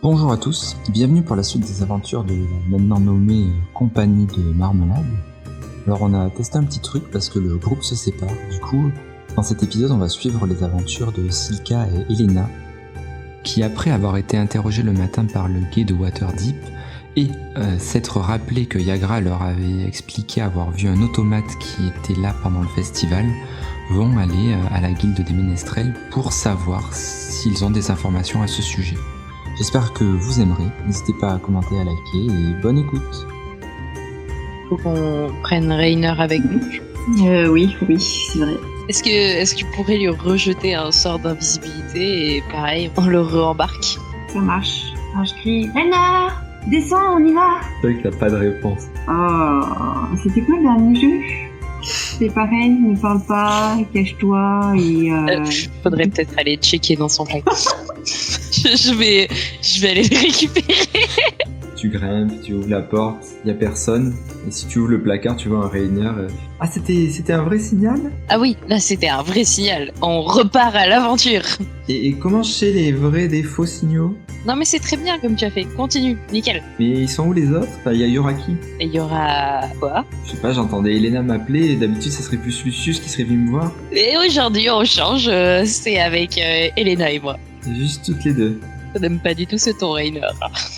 Bonjour à tous, bienvenue pour la suite des aventures de la maintenant nommée Compagnie de Marmelade. Alors on a testé un petit truc parce que le groupe se sépare, du coup dans cet épisode on va suivre les aventures de Silka et Elena, qui après avoir été interrogés le matin par le guet de Waterdeep et s'être rappelé que Yagra leur avait expliqué avoir vu un automate qui était là pendant le festival, vont aller à la guilde des ménestrels pour savoir s'ils ont des informations à ce sujet. J'espère que vous aimerez, n'hésitez pas à commenter, à liker et bonne écoute. Faut qu'on prenne Rainer avec nous. Oui, c'est vrai. Est-ce que tu pourrais lui rejeter un sort d'invisibilité et pareil, on le re-embarque? Ça marche. Alors je crie Rainer, descends, on y va. C'est vrai que t'as pas de réponse. Oh, c'était quoi le dernier jeu? C'est pareil, ne parle pas, cache-toi et... Faudrait peut-être aller checker dans son placard. je vais aller le récupérer. Tu grimpes, tu ouvres la porte, y a personne, et si tu ouvres le placard, tu vois un Rainer. Ah, c'était un vrai signal? Ah oui, là c'était un vrai signal. On repart à l'aventure. Et comment je sais les vrais des faux signaux? Non mais c'est très bien comme tu as fait. Continue, nickel. Mais ils sont où les autres? Enfin, y aura qui? Et il y aura quoi? Je sais pas, j'entendais Elena m'appeler, et d'habitude ça serait plus Lucius qui serait venu me voir. Et aujourd'hui on change, c'est avec Elena et moi. C'est juste toutes les deux. Je n'aime pas du tout ce ton, Rainer.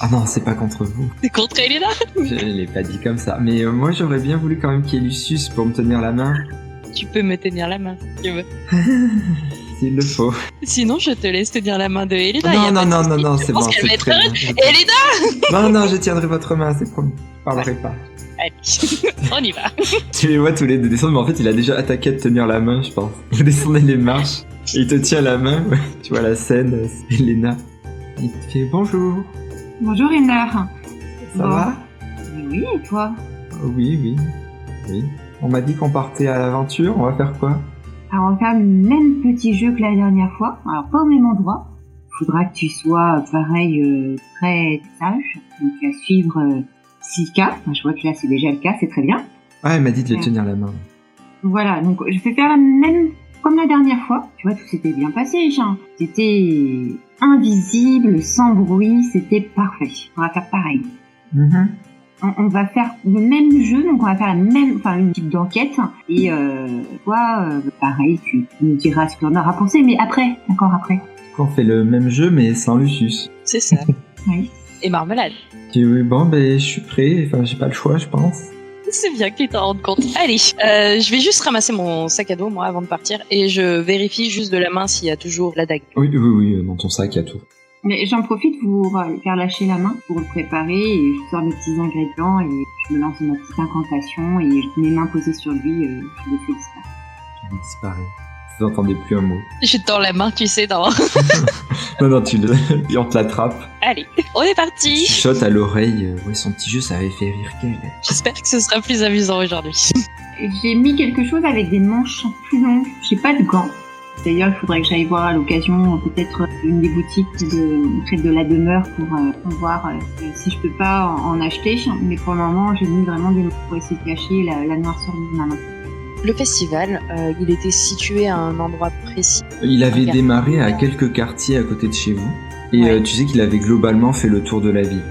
Ah non, c'est pas contre vous. C'est contre Elena? Je l'ai pas dit comme ça. Mais moi j'aurais bien voulu quand même qu'il y ait Lucius pour me tenir la main. Tu peux me tenir la main si tu veux. S'il le faut. Sinon, je te laisse tenir la main de Elena. Non, c'est bon. C'est très bien. Elena! Non, je tiendrai votre main, c'est promis. Je parlerai pas. Allez, on y va. Tu les vois tous les deux descendre, mais en fait il a déjà attaqué à te tenir la main, je pense. Vous descendez les marches, et il te tient la main, ouais. Tu vois la scène, c'est Elena. Il te fait bonjour. Bonjour Rainer. Ça va? Oui, et toi? Oui. On m'a dit qu'on partait à l'aventure, on va faire quoi? Alors on va faire le même petit jeu que la dernière fois, alors pas au même endroit. Il faudra que tu sois pareil très sage, donc à suivre Silka. Enfin, je vois que là c'est déjà le cas, c'est très bien. Ouais, elle m'a dit de le tenir la main. Voilà, donc je vais faire la même comme la dernière fois. Tu vois, tout s'était bien passé, Jean. C'était invisible, sans bruit, c'était parfait. On va faire pareil. On va faire le même jeu, donc on va faire une type d'enquête. Et pareil, tu nous diras ce que l'on aura pensé, mais après, d'accord, après. On fait le même jeu, mais sans Lucius. C'est ça. Oui. Et Marmelade. Oui, bon, je suis prêt, enfin j'ai pas le choix, je pense. C'est bien que tu t'en rendes compte. Allez, je vais juste ramasser mon sac à dos, moi, avant de partir, et je vérifie juste de la main s'il y a toujours la dague. Oui, dans ton sac, il y a tout. Mais j'en profite pour faire lâcher la main, pour le préparer, et je sors mes petits ingrédients, et je me lance dans ma petite incantation, et mes mains posées sur lui, je le fais disparaître. Il disparaît. Vous n'entendez plus un mot. Je tends la main, tu sais, dans... non, on te l'attrape. Allez, on est parti. Tu chotes à l'oreille, son petit jeu, ça avait fait rire qu'elle. J'espère que ce sera plus amusant aujourd'hui. J'ai mis quelque chose avec des manches plus longues, j'ai pas de gants. D'ailleurs, il faudrait que j'aille voir à l'occasion peut-être une des boutiques près de la demeure pour voir si je peux pas en acheter. Mais pour le moment, j'ai mis vraiment des manches pour essayer de cacher la noirceur de ma main. Le festival, il était situé à un endroit précis. Il avait démarré à quelques quartiers à côté de chez vous. Et ouais. Tu sais qu'il avait globalement fait le tour de la ville.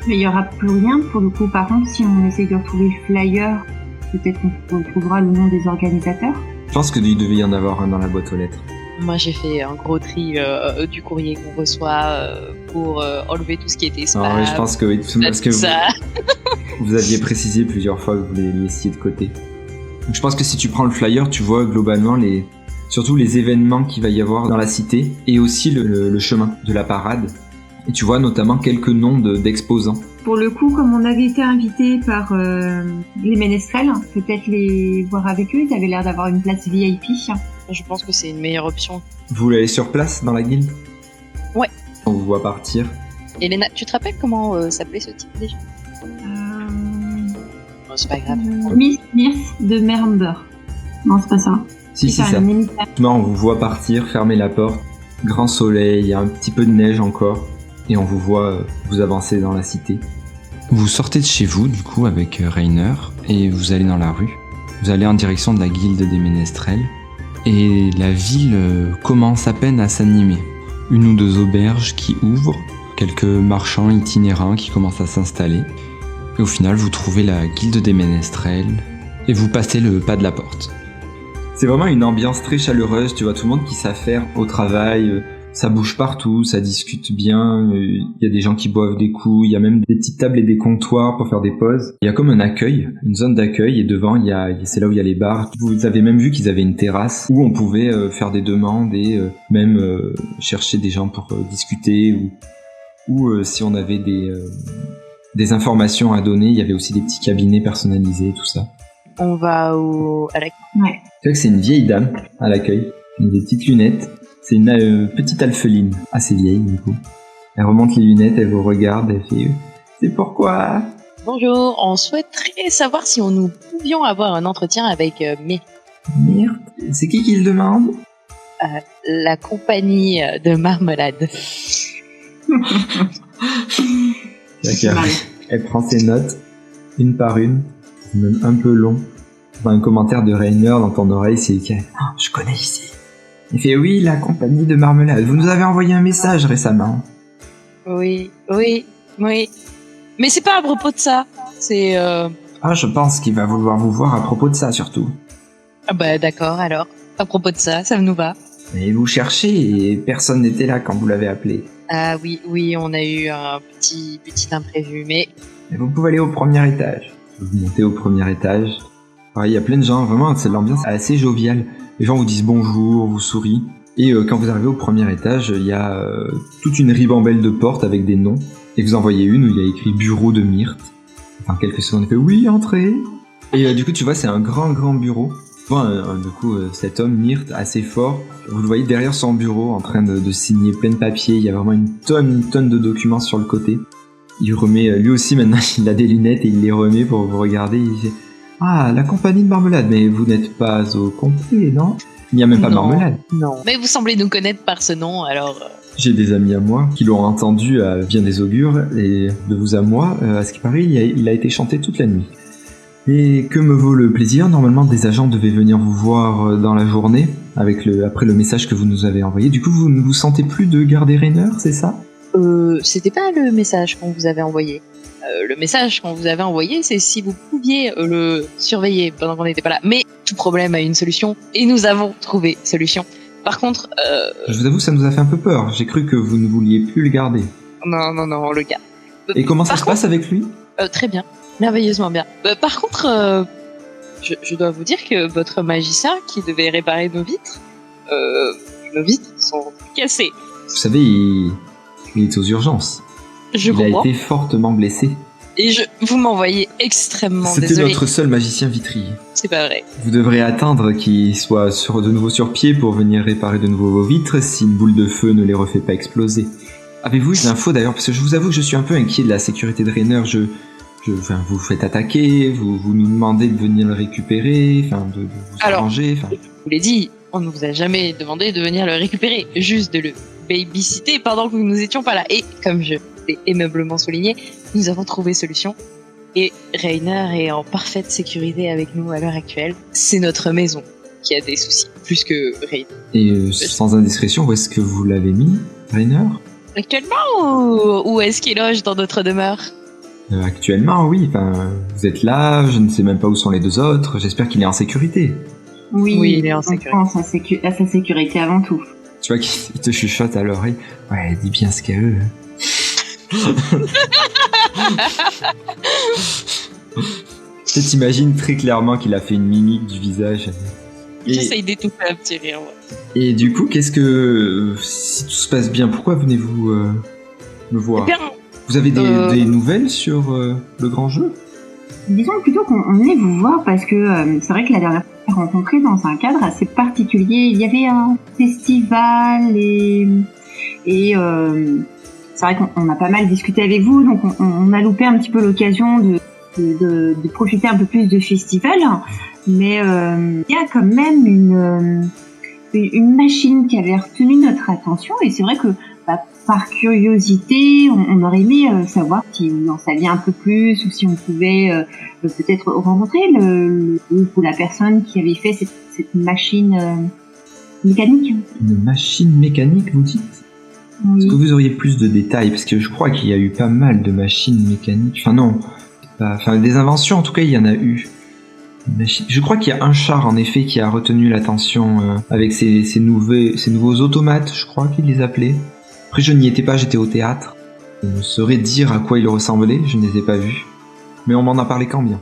Mais il y aura plus rien pour le coup. Par contre, si on essaye de retrouver le flyer, peut-être qu'on retrouvera le nom des organisateurs. Je pense qu'il devait y en avoir un dans la boîte aux lettres. Moi, j'ai fait un gros tri du courrier qu'on reçoit pour enlever tout ce qui était spam. Ah ouais, je pense que oui, parce que vous aviez précisé plusieurs fois que vous les laissiez de côté. Donc, je pense que si tu prends le flyer, tu vois globalement surtout les événements qu'il va y avoir dans la cité et aussi le chemin de la parade. Et tu vois notamment quelques noms d'exposants. Pour le coup, comme on avait été invité par les ménestrels, peut-être les voir avec eux, ils avaient l'air d'avoir une place VIP. Je pense que c'est une meilleure option. Vous voulez aller sur place dans la guilde? Ouais. On vous voit partir. Elena, tu te rappelles comment s'appelait ce type déjà? Bon, c'est pas grave. Miss de Mermber. Non, c'est pas ça. Si, c'est ça. On vous voit partir, fermer la porte. Grand soleil, il y a un petit peu de neige encore. Et on vous voit vous avancer dans la cité. Vous sortez de chez vous, du coup, avec Rainer, et vous allez dans la rue. Vous allez en direction de la guilde des ménestrels. Et la ville commence à peine à s'animer. Une ou deux auberges qui ouvrent, quelques marchands itinérants qui commencent à s'installer. Et au final, vous trouvez la guilde des ménestrels et vous passez le pas de la porte. C'est vraiment une ambiance très chaleureuse, tu vois tout le monde qui s'affaire au travail, ça bouge partout, ça discute bien, il y a des gens qui boivent des coups, il y a même des petites tables et des comptoirs pour faire des pauses. Il y a comme un accueil, une zone d'accueil, et devant, c'est là où il y a les bars. Vous avez même vu qu'ils avaient une terrasse où on pouvait faire des demandes et même chercher des gens pour discuter, ou si on avait des informations à donner, il y avait aussi des petits cabinets personnalisés, tout ça. On va à l'accueil. Ouais. Tu vois que c'est une vieille dame à l'accueil, avec des petites lunettes. C'est une petite alpheline, assez vieille du coup. Elle remonte les lunettes, elle vous regarde, elle fait « C'est pourquoi ?» Bonjour, on souhaiterait savoir si nous pouvions avoir un entretien avec Myrte, c'est qui le demande? La compagnie de Marmelade. D'accord. Elle prend ses notes, une par une, même un peu long. Dans un commentaire de Rainer dans ton oreille, c'est écrit « Je connais ici ». Il fait « Oui, la compagnie de Marmelade, vous nous avez envoyé un message récemment. » Oui. Mais c'est pas à propos de ça, c'est... Ah, je pense qu'il va vouloir vous voir à propos de ça, surtout. Ah bah d'accord, alors. À propos de ça nous va. Et vous cherchez et personne n'était là quand vous l'avez appelé. Ah oui, on a eu un petit imprévu, mais... Et vous pouvez aller au premier étage. Vous montez au premier étage. Il y a plein de gens, vraiment, c'est l'ambiance assez joviale. Les gens vous disent bonjour, vous sourient. Et quand vous arrivez au premier étage, il y a toute une ribambelle de portes avec des noms. Et vous en voyez une où il y a écrit bureau de Myrte. Enfin, quelques secondes, il fait oui, entrez. Et du coup, tu vois, c'est un grand bureau. Du coup, cet homme, Myrte, assez fort, vous le voyez derrière son bureau en train de signer plein de papiers. Il y a vraiment une tonne de documents sur le côté. Il remet, lui aussi maintenant, il a des lunettes et il les remet pour vous regarder. Il dit « Ah, la compagnie de Marmelade, mais vous n'êtes pas au complet, non ? Il n'y a même pas Marmelade. » Non. Mais vous semblez nous connaître par ce nom, alors... J'ai des amis à moi qui l'ont entendu à bien des augures, et de vous à moi, à ce qui paraît, il a été chanté toute la nuit. Et que me vaut le plaisir ? Normalement, des agents devaient venir vous voir dans la journée, après le message que vous nous avez envoyé. Du coup, vous ne vous sentez plus de garder Rainer, c'est ça ? C'était pas le message qu'on vous avait envoyé. Le message qu'on vous avait envoyé, c'est si vous pouviez le surveiller pendant qu'on n'était pas là. Mais tout problème a une solution, et nous avons trouvé solution. Par contre... Je vous avoue que ça nous a fait un peu peur. J'ai cru que vous ne vouliez plus le garder. Non, on le garde. Et comment ça se passe avec lui ? Très bien. Merveilleusement bien. Par contre, je dois vous dire que votre magicien qui devait réparer nos vitres sont cassées. Vous savez, il est aux urgences. Je comprends. Il a été fortement blessé. Et vous m'envoyez extrêmement désolé. C'était notre seul magicien vitrier. C'est pas vrai. Vous devrez attendre qu'il soit de nouveau sur pied pour venir réparer de nouveau vos vitres si une boule de feu ne les refait pas exploser. Avez-vous eu l'info d'ailleurs ? Parce que je vous avoue que je suis un peu inquiet de la sécurité de Rainer. Vous vous faites attaquer, vous nous demandez de venir le récupérer, de vous arranger. Je vous l'ai dit, on ne vous a jamais demandé de venir le récupérer, juste de le babysitter pendant que nous n'étions pas là. Et comme je l'ai aimablement souligné, nous avons trouvé solution. Et Rainer est en parfaite sécurité avec nous à l'heure actuelle. C'est notre maison qui a des soucis, plus que Rainer. Et sans indiscrétion, où est-ce que vous l'avez mis, Rainer ? Actuellement, ou est-ce qu'il loge dans notre demeure ? Actuellement, oui. Vous êtes là, je ne sais même pas où sont les deux autres. J'espère qu'il est en sécurité. Oui, il est en sécurité. On pense à sa sécurité avant tout. Tu vois qu'il te chuchote à l'oreille. Ouais, dis bien ce qu'elle veut. Tu t'imagines très clairement qu'il a fait une mimique du visage. J'essaye d'étouffer un petit rire. Ouais. Et du coup, si tout se passe bien, pourquoi venez-vous me voir ? Vous avez des nouvelles sur le grand jeu ? Disons plutôt qu'on venait vous voir parce que c'est vrai que la dernière fois on s'est rencontrés dans un cadre assez particulier. Il y avait un festival et c'est vrai qu'on a pas mal discuté avec vous, donc on a loupé un petit peu l'occasion de profiter un peu plus de festival. Mais il y a quand même une machine qui avait retenu notre attention et c'est vrai que par curiosité, on aurait aimé savoir si on en savait un peu plus ou si on pouvait peut-être rencontrer ou la personne qui avait fait cette machine mécanique. Une machine mécanique, vous dites ? Est-ce que vous auriez plus de détails? Parce que je crois qu'il y a eu pas mal de machines mécaniques. Enfin non, des inventions en tout cas il y en a eu. Je crois qu'il y a un char en effet qui a retenu l'attention avec ces nouveaux automates, je crois qu'ils les appelaient. Après je n'y étais pas, j'étais au théâtre. Je ne saurais dire à quoi ils ressemblaient, je ne les ai pas vus. Mais on m'en a parlé quand bien.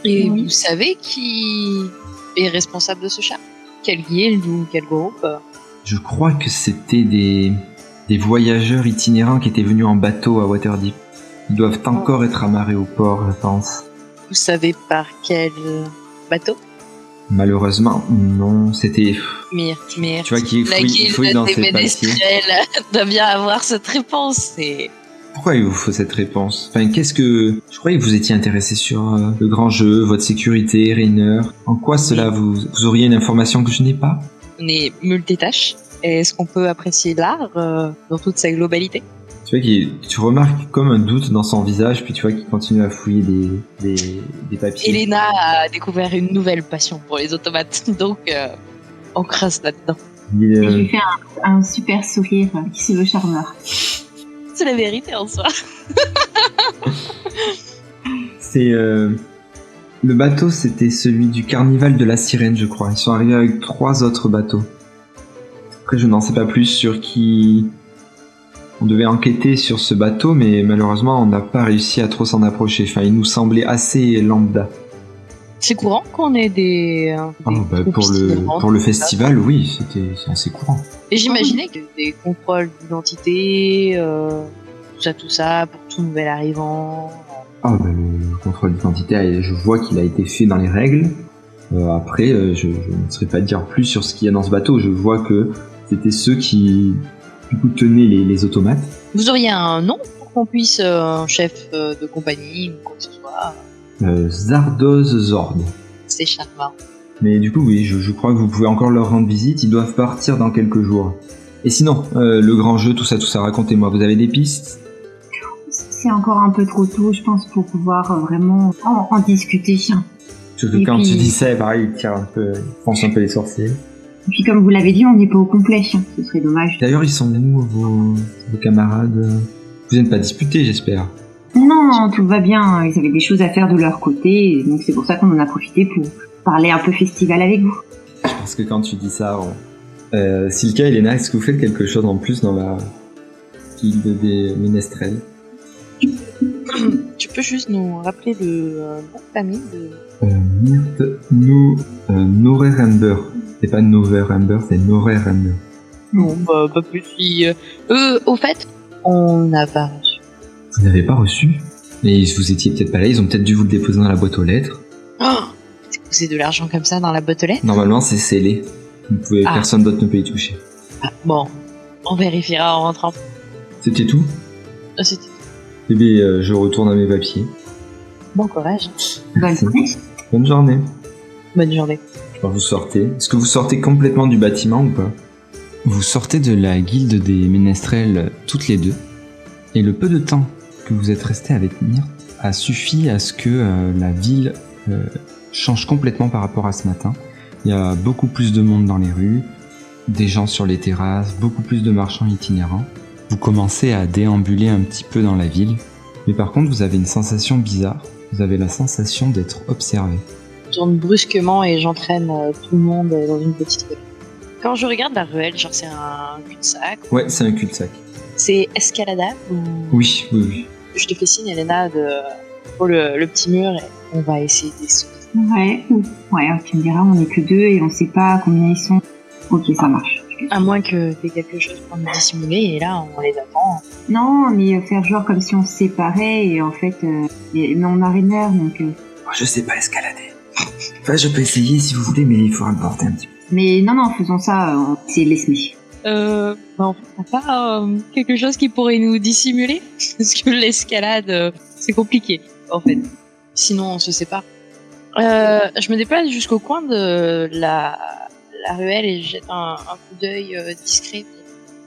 Et vous savez qui est responsable de ce char? Quelle guilde ou quel groupe? Je crois que c'était des voyageurs itinérants qui étaient venus en bateau à Waterdeep. Ils doivent encore être amarrés au port, je pense. Vous savez par quel bateau? Malheureusement, non, c'était... Myrte. Tu vois qu'il fouille dans ses papiers. Doit bien avoir cette réponse. Pourquoi il vous faut cette réponse? Enfin, je croyais que vous étiez intéressé sur le grand jeu, votre sécurité, Rainer. En quoi cela vous auriez une information que je n'ai pas? On est multitâches. Est-ce qu'on peut apprécier l'art dans toute sa globalité? Tu vois tu remarques comme un doute dans son visage, puis tu vois qu'il continue à fouiller des papiers. Elena a découvert une nouvelle passion pour les automates, donc on crasse là-dedans. Et je lui fais un super sourire qui se veut charmeur. C'est la vérité en soi. C'est le bateau, c'était celui du carnival de la sirène, je crois. Ils sont arrivés avec 3 autres bateaux. Après, je n'en sais pas plus sur qui... On devait enquêter sur ce bateau, mais malheureusement, on n'a pas réussi à trop s'en approcher. Enfin, il nous semblait assez lambda. C'est courant qu'on ait des pour le festival, oui, c'est assez courant. Et j'imaginais qu'il y avait des contrôles d'identité, tout ça, pour tout nouvel arrivant. Le contrôle d'identité, je vois qu'il a été fait dans les règles. Après, je ne saurais pas dire plus sur ce qu'il y a dans ce bateau. Je vois que c'était ceux qui du coup tenaient les automates. Vous auriez un nom pour qu'on puisse, un chef de compagnie ou quoi que ce soit? Zardoz Zord. C'est charmant. Mais du coup, oui, je crois que vous pouvez encore leur rendre visite. Ils doivent partir dans quelques jours. Et sinon, le grand jeu, tout ça, racontez-moi. Vous avez des pistes? C'est encore un peu trop tôt, je pense, pour pouvoir vraiment en discuter. Surtout quand tu dis ça, pareil, il fonce un peu les sorciers. Et puis comme vous l'avez dit, on n'est pas au complet, ce serait dommage. D'ailleurs, ils sont où vos camarades? Vous n'êtes pas disputés, j'espère? Non, tout va bien, ils avaient des choses à faire de leur côté, donc c'est pour ça qu'on en a profité pour parler un peu festival avec vous. Je pense que quand tu dis ça, Silka et Elena, est-ce que vous faites quelque chose en plus dans la guilde des ménestrels? Tu peux juste nous rappeler le nom de famille de... Myrte Norerember. C'est pas Noverember, c'est Norerember. Non, pas plus si... au fait, on n'a pas reçu. Vous n'avez pas reçu? Mais vous étiez peut-être pas là, ils ont peut-être dû vous le déposer dans la boîte aux lettres. Oh, déposer de l'argent comme ça dans la boîte aux lettres? Normalement, c'est scellé. Personne d'autre ne peut y toucher. Bon, on vérifiera en rentrant. C'était tout? C'était tout. Eh bien, je retourne à mes papiers. Bon courage. Bonne journée. Bonne journée. Bonne journée. Alors, vous sortez. Est-ce que vous sortez complètement du bâtiment ou pas? Vous sortez de la guilde des ménestrels toutes les deux. Et le peu de temps que vous êtes resté avec Myrte a suffi à ce que la ville change complètement par rapport à ce matin. Il y a beaucoup plus de monde dans les rues, des gens sur les terrasses, beaucoup plus de marchands itinérants. Vous commencez à déambuler un petit peu dans la ville, mais par contre vous avez une sensation bizarre. Vous avez la sensation d'être observé. Je tourne brusquement et j'entraîne tout le monde dans une petite ruelle. Quand je regarde la ruelle, genre c'est un cul-de-sac. Ouais, c'est un cul-de-sac. C'est escaladable ou... Oui. Je te fais signe, Elena, pour le petit mur et on va essayer de les sauver. Ouais, tu me diras, on est que 2 et on sait pas combien ils sont. Ok, ça marche. À moins que t'aies quelque chose pour nous dissimuler et là, on les attend. Non, mais faire genre comme si on se séparait et en fait, mais on a Rainer, donc... Je sais pas escalader. Enfin, je peux essayer si vous voulez, mais il faut importer un petit peu. Mais non, faisons ça, c'est l'esmé. En fait, t'as pas quelque chose qui pourrait nous dissimuler? Parce que l'escalade, c'est compliqué, en fait. Sinon, on se sépare. Je me déplace jusqu'au coin de la ruelle et je jette un coup d'œil discret.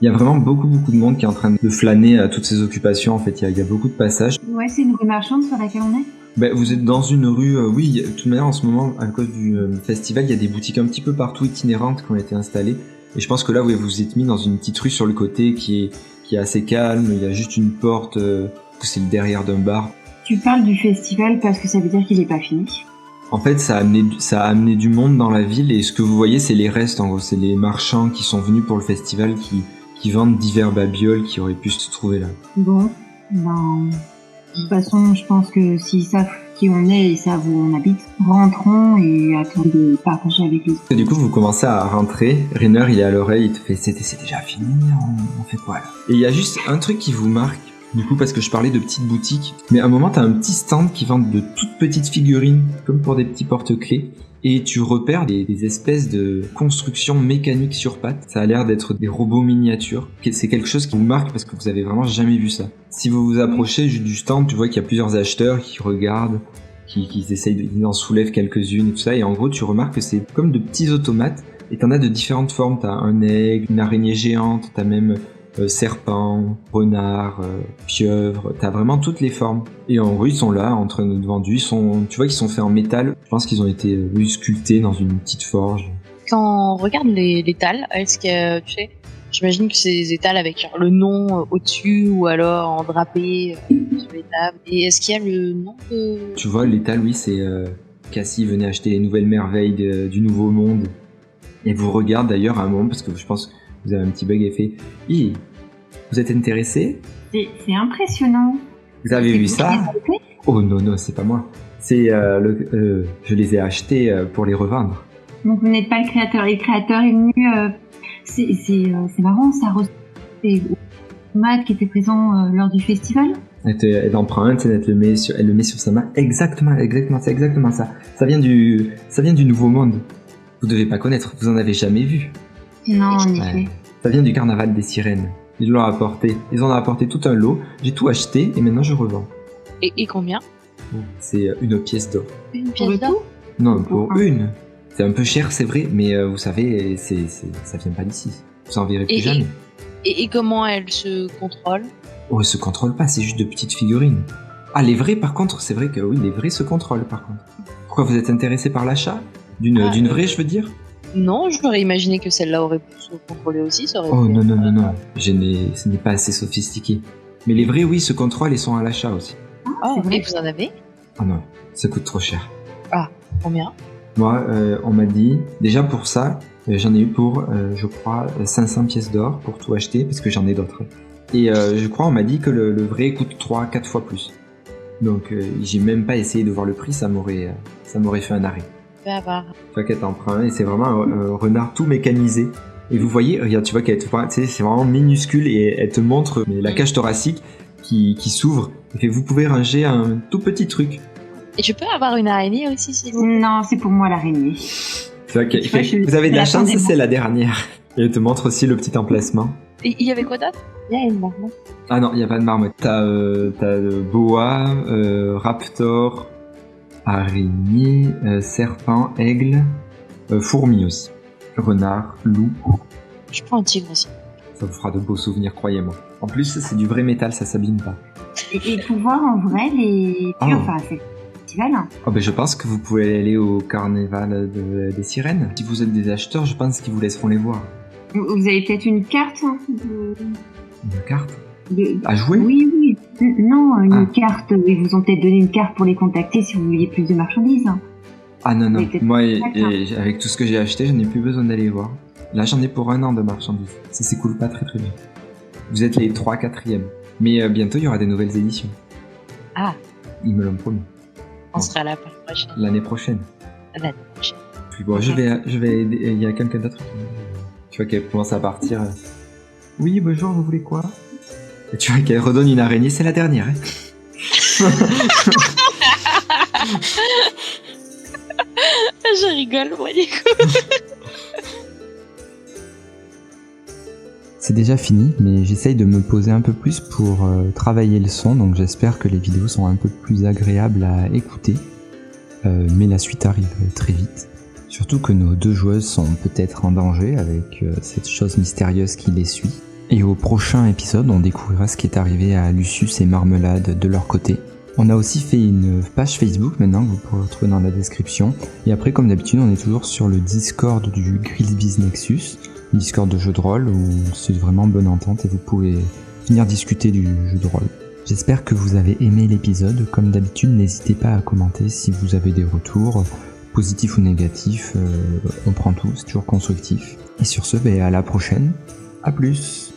Il y a vraiment beaucoup de monde qui est en train de flâner à toutes ces occupations. En fait, il y a beaucoup de passages. Ouais, c'est une rue marchande sur laquelle on est. Vous êtes dans une rue, oui, de toute manière en ce moment, à cause du festival, il y a des boutiques un petit peu partout itinérantes qui ont été installées. Et je pense que là, vous êtes mis dans une petite rue sur le côté qui qui est assez calme. Il y a juste une porte, c'est le derrière d'un bar. Tu parles du festival parce que ça veut dire qu'il est pas fini. En fait, ça a amené du monde dans la ville et ce que vous voyez, c'est les restes. En gros, c'est les marchands qui sont venus pour le festival qui vendent divers babioles qui auraient pu se trouver là. Bon, ben, de toute façon, je pense que s'ils savent qui on est et savent où on habite, rentrons et attendons de partager avec les autres. Du coup, vous commencez à rentrer. Rainer, il est à l'oreille, il te fait c'est déjà fini, on fait quoi là? Et il y a juste un truc qui vous marque. Du coup, parce que je parlais de petites boutiques, mais à un moment, t'as un petit stand qui vend de toutes petites figurines, comme pour des petits porte-clés, et tu repères des espèces de constructions mécaniques sur pattes. Ça a l'air d'être des robots miniatures. C'est quelque chose qui vous marque parce que vous avez vraiment jamais vu ça. Si vous vous approchez du stand, tu vois qu'il y a plusieurs acheteurs qui regardent, qui essayent, ils en soulèvent quelques-unes et tout ça, et en gros, tu remarques que c'est comme de petits automates, et t'en as de différentes formes. T'as un aigle, une araignée géante, t'as même serpent, renard, pieuvre, t'as vraiment toutes les formes. Et en gros, ils sont là, en train de vendus. Tu vois qu'ils sont faits en métal. Je pense qu'ils ont été sculptés dans une petite forge. Quand on regarde les étals, est-ce que, tu sais, j'imagine que c'est des étals avec genre, le nom au-dessus ou alors en drapé sur les tables. Et est-ce qu'il y a le nom de... Tu vois, l'étal, oui, c'est Cassie venait acheter les nouvelles merveilles du Nouveau Monde. Et vous regarde d'ailleurs à un moment, parce que je pense que vous avez un petit bug et fait « Hi, vous êtes intéressé ?» C'est impressionnant. Vous avez vu ça? Oh non, c'est pas moi. C'est je les ai achetés pour les revendre. Donc vous n'êtes pas le créateur. Les créateurs est venu. C'est marrant, ça ressemble au Matt qui était présent lors du festival. Elle en prend un, elle le met sur sa main. Exactement, c'est exactement ça. Ça vient du Nouveau Monde. Vous devez pas connaître, vous en avez jamais vu. Non, en effet. Ça vient du carnaval des sirènes. Ils l'ont apporté. Ils en ont apporté tout un lot. J'ai tout acheté et maintenant je revends. Et combien? C'est une pièce d'or. Une pièce d'or? Non, pour une. C'est un peu cher, c'est vrai, mais vous savez, ça vient pas d'ici. Vous en verrez plus jamais. Et comment elle se contrôle? Oh, elle se contrôle pas, c'est juste de petites figurines. Ah, les vrais, par contre, c'est vrai que oui, les vrais se contrôlent, par contre. Pourquoi vous êtes intéressé par l'achat d'une vraie, je veux dire? Non, j'aurais imaginé que celle-là aurait pu se contrôler aussi. Ça aurait non. Ce n'est pas assez sophistiqué. Mais les vrais, oui, se contrôlent et sont à l'achat aussi. Et vous en avez? Ah non, ça coûte trop cher. Ah, combien? Moi, on m'a dit, déjà pour ça, j'en ai eu pour, je crois, 500 pièces d'or pour tout acheter, parce que j'en ai d'autres. Et je crois, on m'a dit que le vrai coûte 3-4 fois plus. Donc, j'ai même pas essayé de voir le prix, ça m'aurait fait un arrêt. Tu vois qu'elle t'en prend un, et c'est vraiment un renard tout mécanisé. Et vous voyez, regarde, tu vois qu'elle te prend, tu sais, c'est vraiment minuscule, et elle te montre la cage thoracique qui s'ouvre. Et vous pouvez ranger un tout petit truc. Et je peux avoir une araignée aussi, s'il vous plaît? Non, c'est pour moi l'araignée. C'est vrai vous avez de la chance, c'est la dernière. Et elle te montre aussi le petit emplacement. Et il y avait quoi d'autre? Il y a une marmotte. Ah non, il n'y a pas de marmotte. T'as boa, raptor, araignée, serpent, aigle, fourmi aussi. Renard, loup. Je prends un tigre aussi. Ça vous fera de beaux souvenirs, croyez-moi. En plus, c'est du vrai métal, ça s'abîme pas. Et pour voir en vrai les... Enfin, c'est festival. Oh ben je pense que vous pouvez aller au carnaval des sirènes. Si vous êtes des acheteurs, je pense qu'ils vous laisseront les voir. Vous avez peut-être une carte Une carte à jouer? Oui. Non, une carte. Ils vous ont peut-être donné une carte pour les contacter si vous vouliez plus de marchandises. Ah non. Moi, avec tout ce que j'ai acheté, j'en ai plus besoin d'aller voir. Là, j'en ai pour 1 an de marchandises. Ça s'écoule pas très bien. Vous êtes les 3-4e. Mais bientôt, il y aura des nouvelles éditions. Ah. Ils me l'ont promis. On sera là pour l'année prochaine. L'année prochaine. Puis bon, je vais aider. Il y a quelqu'un d'autre. Tu vois qu'elle commence à partir. Oui, bonjour, vous voulez quoi? Et tu vois qu'elle redonne une araignée, c'est la dernière. Hein. Je rigole, moi, du coup. C'est déjà fini, mais j'essaye de me poser un peu plus pour travailler le son, donc j'espère que les vidéos sont un peu plus agréables à écouter. Mais la suite arrive très vite. Surtout que nos 2 joueuses sont peut-être en danger avec cette chose mystérieuse qui les suit. Et au prochain épisode, on découvrira ce qui est arrivé à Lucius et Marmelade de leur côté. On a aussi fait une page Facebook maintenant que vous pourrez retrouver dans la description. Et après, comme d'habitude, on est toujours sur le Discord du Grilsby's Nexus, Discord de jeu de rôle où c'est vraiment bonne entente et vous pouvez venir discuter du jeu de rôle. J'espère que vous avez aimé l'épisode. Comme d'habitude, n'hésitez pas à commenter si vous avez des retours, positifs ou négatifs. On prend tout, c'est toujours constructif. Et sur ce, à la prochaine. À plus.